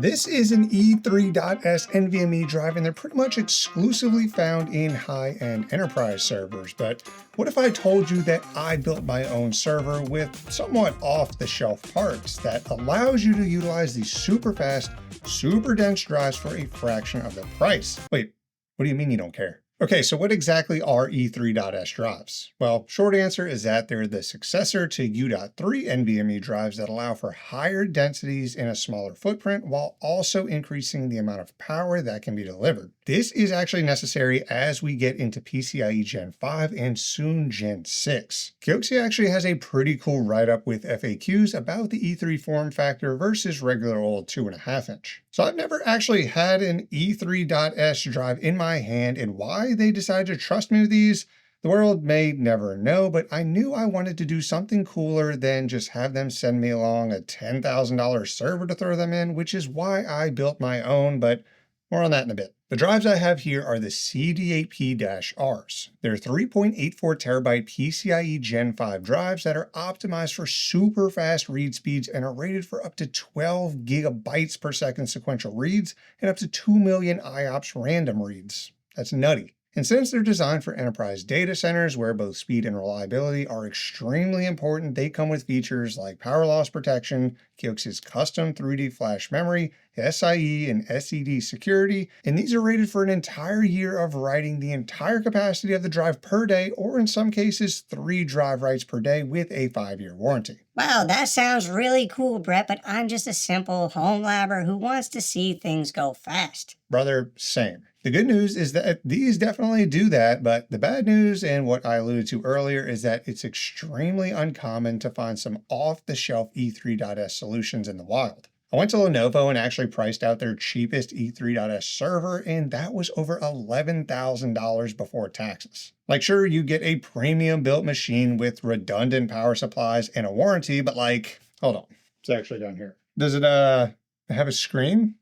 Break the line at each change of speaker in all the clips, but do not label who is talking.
This is an E3.S NVMe drive, and they're pretty much exclusively found in high-end enterprise servers. But what if I told you that I built my own server with somewhat off-the-shelf parts that allows you to utilize these super fast, super dense drives for a fraction of the price? Wait, what do you mean you don't care? Okay, so what exactly are E3.S drives? Well, short answer is that they're the successor to U.3 NVMe drives that allow for higher densities in a smaller footprint while also increasing the amount of power that can be delivered. This is actually necessary as we get into PCIe Gen 5 and soon Gen 6. Kioxia actually has a pretty cool write-up with FAQs about the E3 form factor versus regular old 2.5 inch. So I've never actually had an E3.S drive in my hand, and why they decided to trust me with these, the world may never know, but I knew I wanted to do something cooler than just have them send me along a $10,000 server to throw them in, which is why I built my own, but more on that in a bit. The drives I have here are the CD8P-Rs. They're 3.84 terabyte PCIe Gen 5 drives that are optimized for super fast read speeds and are rated for up to 12 gigabytes per second sequential reads and up to 2 million IOPS random reads. That's nutty. And since they're designed for enterprise data centers where both speed and reliability are extremely important, they come with features like power loss protection, Kioxia's custom 3D flash memory, SIE and SED security, and these are rated for an entire year of writing the entire capacity of the drive per day, or in some cases 3 drive writes per day with a 5-year warranty.
Wow, that sounds really cool, Brett, but I'm just a simple home labber who wants to see things go fast.
Brother, same. The good news is that these definitely do that, but the bad news, and what I alluded to earlier, is that it's extremely uncommon to find some off-the-shelf E3.S solutions in the wild. I went to Lenovo and actually priced out their cheapest E3.S server, and that was over $11,000 before taxes. Like, sure, you get a premium built machine with redundant power supplies and a warranty, but like, hold on, it's actually down here. Does it have a screen?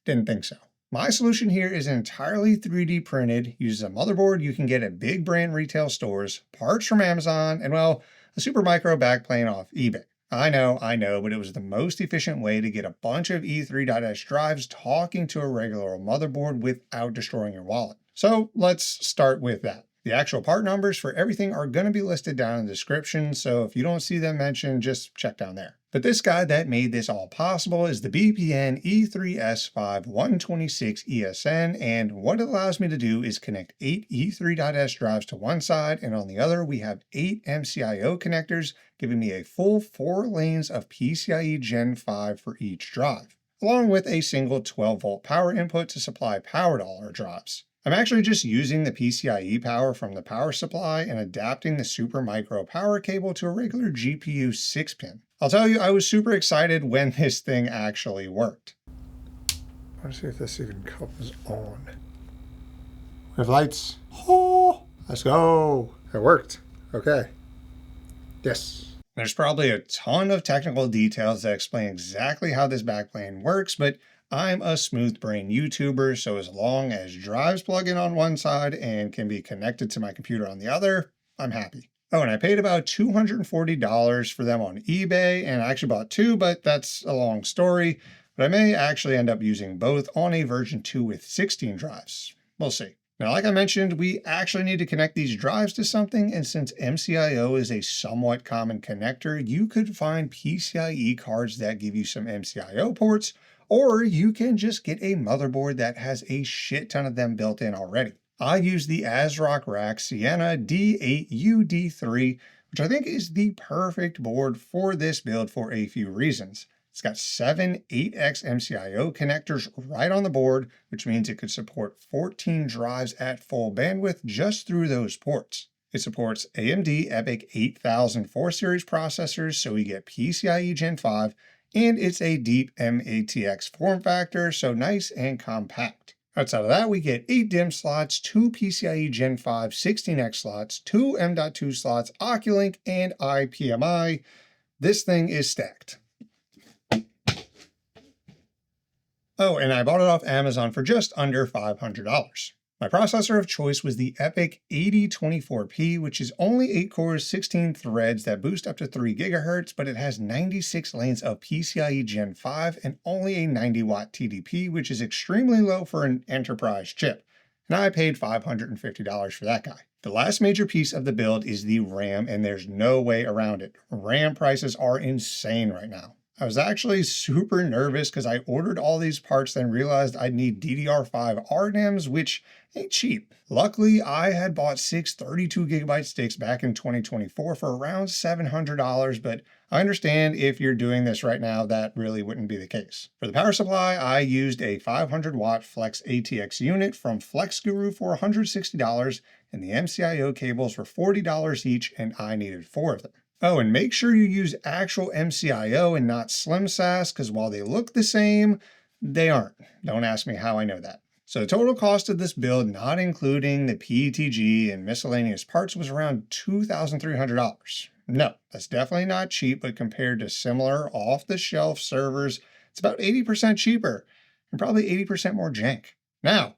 Didn't think so. My solution here is entirely 3D printed, uses a motherboard you can get at big brand retail stores, parts from Amazon, and well, a Supermicro backplane off eBay. I know, but it was the most efficient way to get a bunch of E3.S drives talking to a regular old motherboard without destroying your wallet. So let's start with that. The actual part numbers for everything are going to be listed down in the description, so if you don't see them mentioned, just check down there. But this guy that made this all possible is the BPN E3S5-126ESN, and what it allows me to do is connect 8 E3.S drives to one side, and on the other we have 8 MCIO connectors, giving me a full 4 lanes of PCIe Gen 5 for each drive, along with a single 12-volt power input to supply power to all our drives. I'm actually just using the PCIe power from the power supply and adapting the Supermicro power cable to a regular GPU 6-pin. I'll tell you, I was super excited when this thing actually worked. Let's see if this even comes on. We have lights. Oh, let's go. It worked. Okay. Yes. There's probably a ton of technical details that explain exactly how this backplane works, but I'm a smooth brain YouTuber, so as long as drives plug in on one side and can be connected to my computer on the other, I'm happy. Oh, and I paid about $240 for them on eBay, and I actually bought 2, but that's a long story. But I may actually end up using both on a version 2 with 16 drives. We'll see. Now, like I mentioned, we actually need to connect these drives to something, and since MCIO is a somewhat common connector, you could find PCIe cards that give you some MCIO ports, or you can just get a motherboard that has a shit ton of them built in already. I use the ASRock Rack Sienna D8UD3, which I think is the perfect board for this build for a few reasons. It's got 7 8x MCIO connectors right on the board, which means it could support 14 drives at full bandwidth just through those ports. It supports AMD EPYC 8000 4 series processors, so we get PCIe Gen 5, and it's a deep MATX form factor, so nice and compact. Outside of that, we get 8 DIMM slots, 2 PCIe Gen 5 16X slots, 2 M.2 slots, Oculink, and IPMI. This thing is stacked. Oh, and I bought it off Amazon for just under $500. My processor of choice was the EPYC 8024P, which is only 8 cores, 16 threads that boost up to 3 GHz, but it has 96 lanes of PCIe Gen 5 and only a 90-watt TDP, which is extremely low for an enterprise chip. And I paid $550 for that guy. The last major piece of the build is the RAM, and there's no way around it. RAM prices are insane right now. I was actually super nervous because I ordered all these parts, then realized I'd need DDR5 RDMs, which ain't cheap. Luckily, I had bought 6 32GB sticks back in 2024 for around $700, but I understand if you're doing this right now, that really wouldn't be the case. For the power supply, I used a 500-watt Flex ATX unit from FlexGuru for $160, and the MCIO cables were $40 each, and I needed 4 of them. Oh, and make sure you use actual MCIO and not Slim SAS, because while they look the same, they aren't. Don't ask me how I know that. So the total cost of this build, not including the PETG and miscellaneous parts, was around $2,300. No, that's definitely not cheap, but compared to similar off-the-shelf servers, it's about 80% cheaper and probably 80% more jank. Now,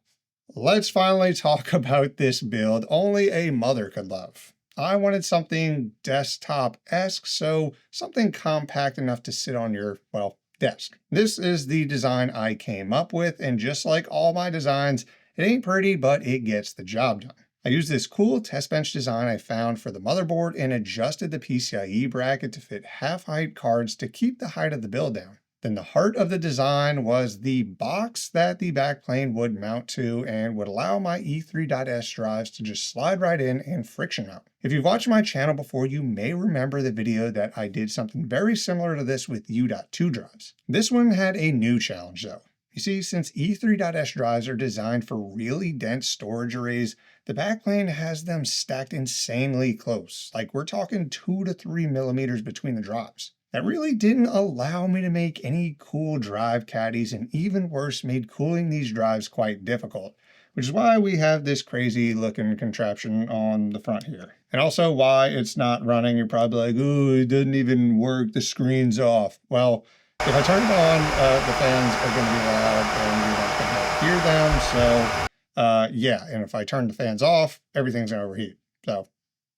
let's finally talk about this build only a mother could love. I wanted something desktop-esque, so something compact enough to sit on your, well, desk. This is the design I came up with, and just like all my designs, it ain't pretty, but it gets the job done. I used this cool test bench design I found for the motherboard and adjusted the PCIe bracket to fit half-height cards to keep the height of the build down. Then the heart of the design was the box that the backplane would mount to and would allow my E3.S drives to just slide right in and friction mount. If you've watched my channel before, you may remember the video that I did something very similar to this with U.2 drives. This one had a new challenge though. You see, since E3.S drives are designed for really dense storage arrays, the backplane has them stacked insanely close. Like we're talking 2 to 3 millimeters between the drives. That really didn't allow me to make any cool drive caddies, and even worse, made cooling these drives quite difficult, which is why we have this crazy looking contraption on the front here. And also why it's not running. You're probably like, ooh, it doesn't even work, the screen's off. Well, if I turn it on, the fans are going to be loud and you're not going to hear them. So yeah, and if I turn the fans off, everything's going to overheat. So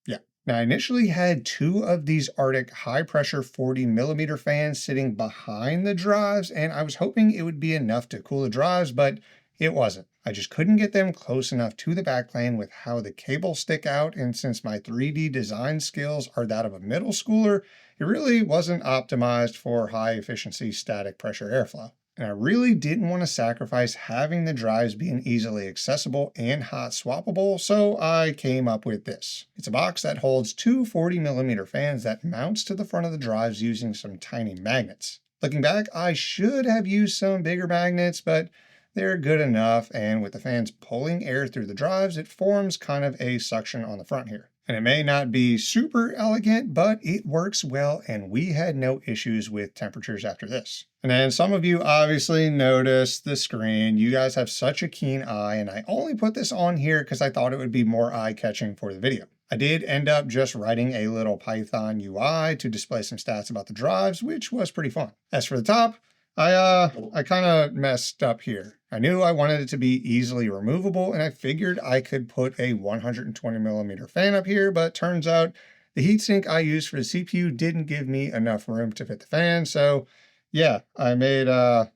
yeah. Now, I initially had 2 of these Arctic high-pressure 40mm fans sitting behind the drives, and I was hoping it would be enough to cool the drives, but it wasn't. I just couldn't get them close enough to the backplane with how the cables stick out, and since my 3D design skills are that of a middle schooler, it really wasn't optimized for high-efficiency static pressure airflow. And I really didn't want to sacrifice having the drives being easily accessible and hot swappable, so I came up with this. It's a box that holds 2 40mm fans that mounts to the front of the drives using some tiny magnets. Looking back, I should have used some bigger magnets, but they're good enough, and with the fans pulling air through the drives, it forms kind of a suction on the front here. And it may not be super elegant, but it works well, and we had no issues with temperatures after this. And then some of you obviously noticed the screen. You guys have such a keen eye, and I only put this on here because I thought it would be more eye-catching for the video. I did end up just writing a little Python UI to display some stats about the drives, which was pretty fun. As for the top, I kind of messed up here. I knew I wanted it to be easily removable, and I figured I could put a 120mm fan up here, but turns out the heatsink I used for the CPU didn't give me enough room to fit the fan, so yeah, I made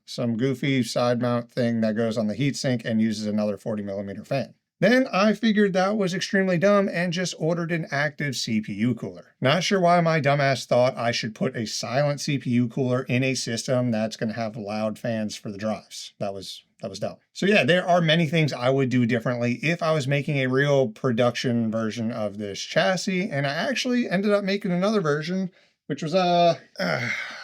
some goofy side mount thing that goes on the heatsink and uses another 40mm fan. Then I figured that was extremely dumb and just ordered an active CPU cooler. Not sure why my dumbass thought I should put a silent CPU cooler in a system that's going to have loud fans for the drives. That was dumb. So yeah, there are many things I would do differently if I was making a real production version of this chassis, and I actually ended up making another version, which was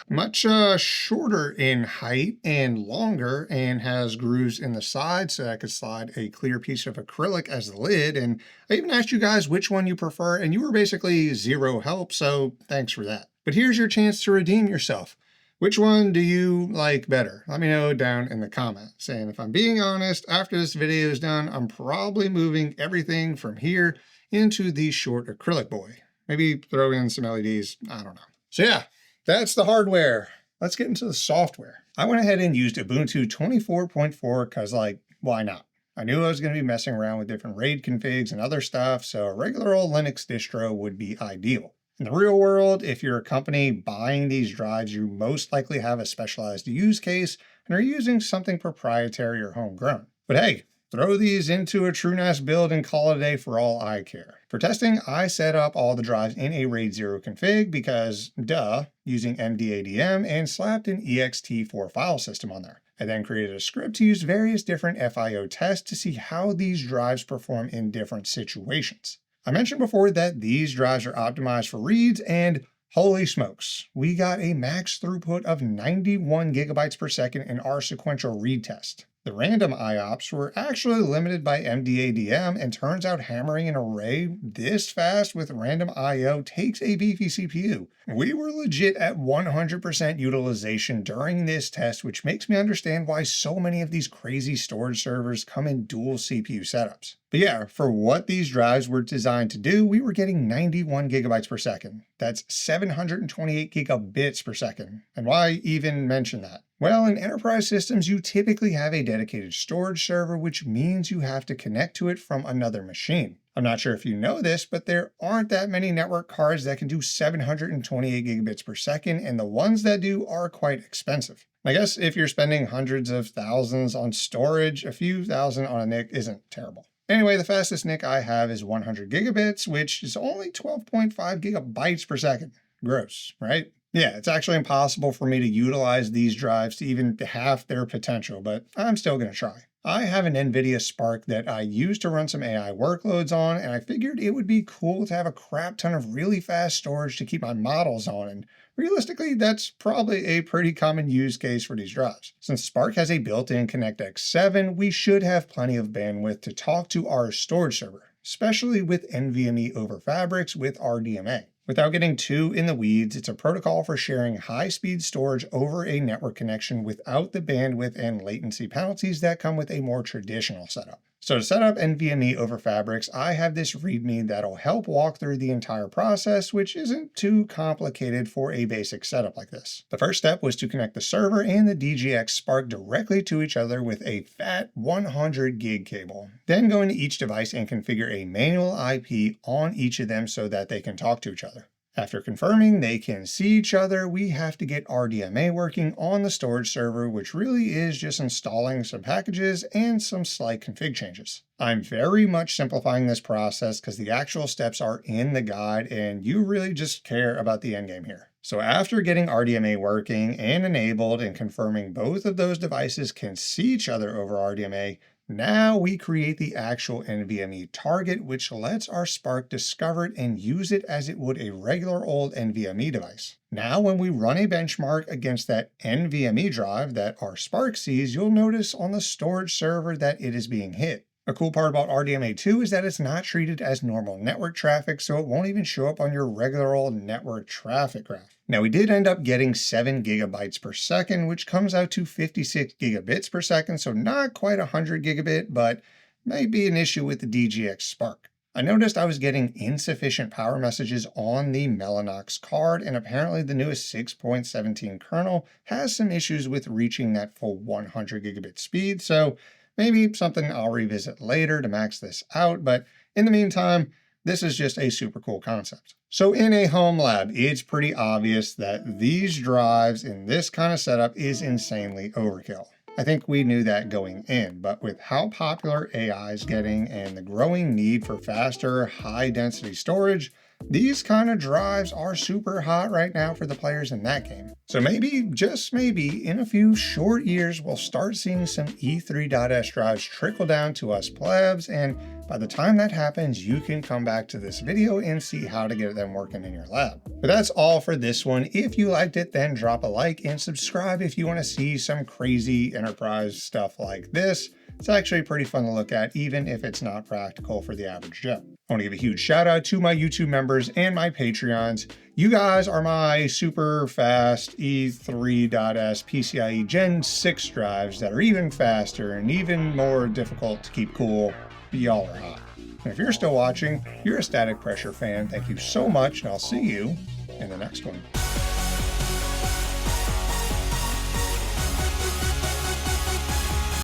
much shorter in height and longer, and has grooves in the side so I could slide a clear piece of acrylic as the lid. And I even asked you guys which one you prefer, and you were basically zero help, so thanks for that. But here's your chance to redeem yourself. Which one do you like better? Let me know down in the comments. And if I'm being honest, after this video is done, I'm probably moving everything from here into the short acrylic boy. Maybe throw in some LEDs, I don't know. So yeah, that's the hardware. Let's get into the software. I went ahead and used Ubuntu 24.4 because, like, why not? I knew I was going to be messing around with different RAID configs and other stuff, so a regular old Linux distro would be ideal. In the real world, if you're a company buying these drives, you most likely have a specialized use case and are using something proprietary or homegrown. But hey, throw these into a TrueNAS build and call it a day for all I care. For testing, I set up all the drives in a RAID 0 config because, duh, using MDADM, and slapped an ext4 file system on there. I then created a script to use various different FIO tests to see how these drives perform in different situations. I mentioned before that these drives are optimized for reads, and holy smokes, we got a max throughput of 91 gigabytes per second in our sequential read test. The random IOPS were actually limited by MDADM, and turns out hammering an array this fast with random IO takes a beefy CPU. We were legit at 100% utilization during this test, which makes me understand why so many of these crazy storage servers come in dual CPU setups. But yeah, for what these drives were designed to do, we were getting 91 gigabytes per second. That's 728 gigabits per second. And why even mention that? Well, in enterprise systems, you typically have a dedicated storage server, which means you have to connect to it from another machine. I'm not sure if you know this, but there aren't that many network cards that can do 728 gigabits per second, and the ones that do are quite expensive. I guess if you're spending hundreds of thousands on storage, a few thousand on a NIC isn't terrible. Anyway, the fastest NIC I have is 100 gigabits, which is only 12.5 gigabytes per second. Gross, right? Yeah, it's actually impossible for me to utilize these drives to even half their potential, but I'm still going to try. I have an NVIDIA Spark that I use to run some AI workloads on, and I figured it would be cool to have a crap ton of really fast storage to keep my models on, and realistically, that's probably a pretty common use case for these drives. Since Spark has a built-in ConnectX 7, we should have plenty of bandwidth to talk to our storage server, especially with NVMe over Fabrics with RDMA. Without getting too in the weeds, it's a protocol for sharing high-speed storage over a network connection without the bandwidth and latency penalties that come with a more traditional setup. So to set up NVMe over Fabrics, I have this README that'll help walk through the entire process, which isn't too complicated for a basic setup like this. The first step was to connect the server and the DGX Spark directly to each other with a fat 100 gig cable. Then go into each device and configure a manual IP on each of them so that they can talk to each other. After confirming they can see each other, we have to get RDMA working on the storage server, which really is just installing some packages and some slight config changes. I'm very much simplifying this process because the actual steps are in the guide and you really just care about the endgame here. So after getting RDMA working and enabled and confirming both of those devices can see each other over RDMA, now we create the actual NVMe target, which lets our Spark discover it and use it as it would a regular old NVMe device. Now, when we run a benchmark against that NVMe drive that our Spark sees, you'll notice on the storage server that it is being hit. A cool part about RDMA 2 is that it's not treated as normal network traffic, so it won't even show up on your regular old network traffic graph. Now, we did end up getting 7 gigabytes per second, which comes out to 56 gigabits per second, so not quite 100 gigabit, but may be an issue with the DGX Spark. I noticed I was getting insufficient power messages on the Mellanox card, and apparently the newest 6.17 kernel has some issues with reaching that full 100 gigabit speed, so maybe something I'll revisit later to max this out, but in the meantime, this is just a super cool concept. So in a home lab, it's pretty obvious that these drives in this kind of setup is insanely overkill. I think we knew that going in, but with how popular AI is getting and the growing need for faster, high-density storage, these kind of drives are super hot right now for the players in that game. So maybe, just maybe, in a few short years, we'll start seeing some E3.S drives trickle down to us plebs, and by the time that happens, you can come back to this video and see how to get them working in your lab. But that's all for this one. If you liked it, then drop a like and subscribe if you want to see some crazy enterprise stuff like this. It's actually pretty fun to look at, even if it's not practical for the average Joe. I want to give a huge shout out to my YouTube members and my Patreons. You guys are my super fast E3.S PCIe Gen 6 drives that are even faster and even more difficult to keep cool. Y'all are hot. And if you're still watching, you're a Static Pressure fan. Thank you so much, and I'll see you in the next one.